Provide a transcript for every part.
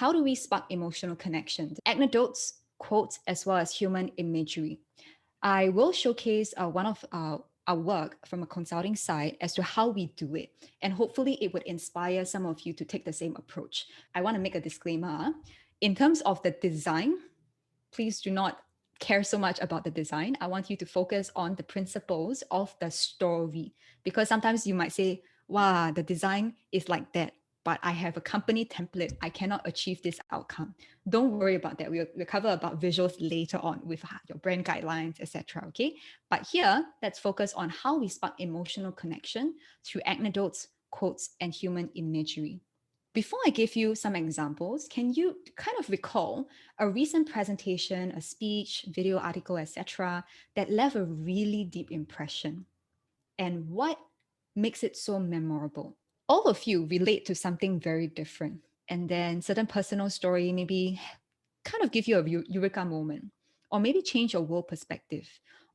How do we spark emotional connections? Anecdotes, quotes, as well as human imagery. I will showcase one of our work from a consulting side as to how we do it. And hopefully it would inspire some of you to take the same approach. I want to make a disclaimer. In terms of the design, please do not care so much about the design. I want you to focus on the principles of the story. Because sometimes you might say, wow, the design is like that, but I have a company template. I cannot achieve this outcome. Don't worry about that. We'll cover about visuals later on with your brand guidelines, etc. Okay. But here, let's focus on how we spark emotional connection through anecdotes, quotes, and human imagery. Before I give you some examples, can you kind of recall a recent presentation, a speech, video article, etc., that left a really deep impression? And what makes it so memorable? All of you relate to something very different. And then certain personal story maybe kind of give you a eureka moment, or maybe change your world perspective.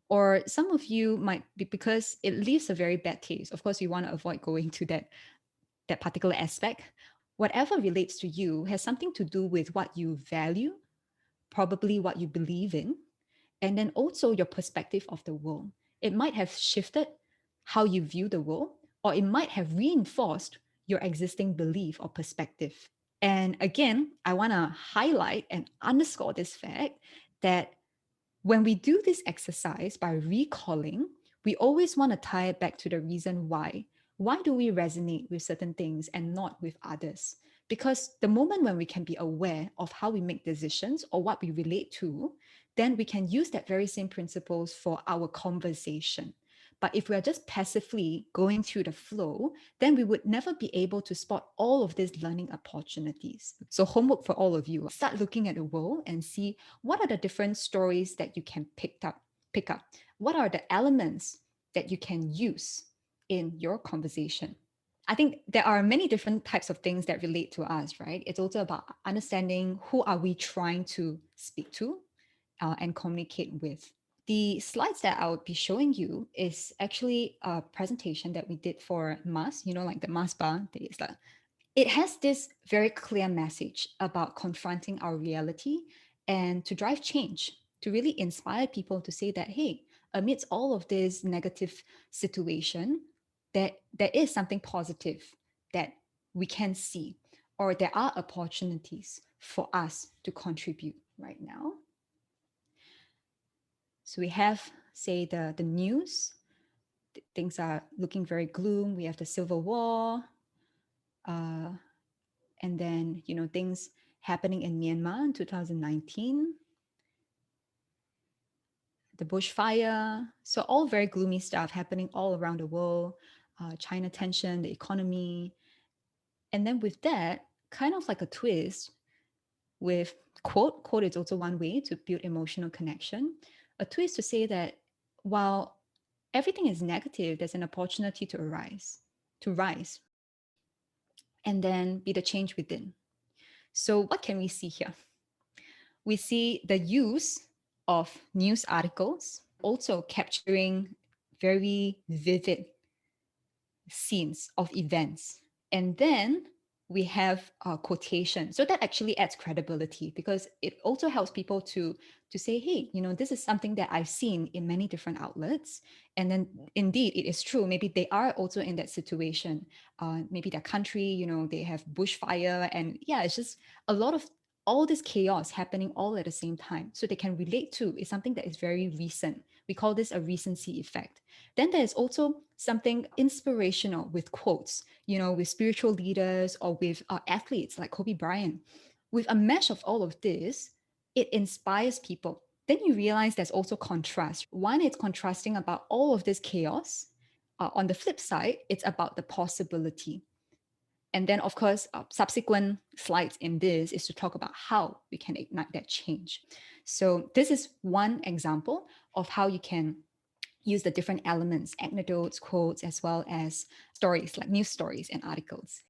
Or some of you might be because it leaves a very bad taste. Of course, you want to avoid going to that particular aspect. Whatever relates to you has something to do with what you value, probably what you believe in, and then also your perspective of the world. It might have shifted how you view the world, or it might have reinforced your existing belief or perspective. And again, I want to highlight and underscore this fact that when we do this exercise by recalling, we always want to tie it back to the reason why. Why do we resonate with certain things and not with others? Because the moment when we can be aware of how we make decisions or what we relate to, then we can use that very same principles for our conversation. But if we are just passively going through the flow, then we would never be able to spot all of these learning opportunities. So, homework for all of you, start looking at the world and see what are the different stories that you can pick up. What are the elements that you can use in your conversation? I think there are many different types of things that relate to us, right? It's also about understanding who are we trying to speak to and communicate with. The slides that I would be showing you is actually a presentation that we did for MAS, like the MAS bar. It has this very clear message about confronting our reality and to drive change, to really inspire people to say that, hey, amidst all of this negative situation, there is something positive that we can see, or there are opportunities for us to contribute right now. So we have, say, the news. Things are looking very gloom. We have the civil war, and then things happening in Myanmar in 2019, the bushfire. So all very gloomy stuff happening all around the world. China tension, the economy, and then with that, kind of like a twist with quote is also one way to build emotional connection. A twist to say that while everything is negative, there's an opportunity to rise, and then be the change within. So what can we see here? We see the use of news articles also capturing very vivid scenes of events. And then we have a quotation. So that actually adds credibility because it also helps people to say, hey, this is something that I've seen in many different outlets. And then indeed, it is true. Maybe they are also in that situation. Maybe their country, they have bushfire. And yeah, it's just a lot of all this chaos happening all at the same time. So they can relate to is something that is very recent. We call this a recency effect. Then there's also something inspirational with quotes, with spiritual leaders or with athletes like Kobe Bryant. With a mesh of all of this, it inspires people. Then you realize there's also contrast. One, it's contrasting about all of this chaos. On the flip side, it's about the possibility. And then, of course, subsequent slides in this is to talk about how we can ignite that change. So this is one example of how you can use the different elements, anecdotes, quotes, as well as stories like news stories and articles.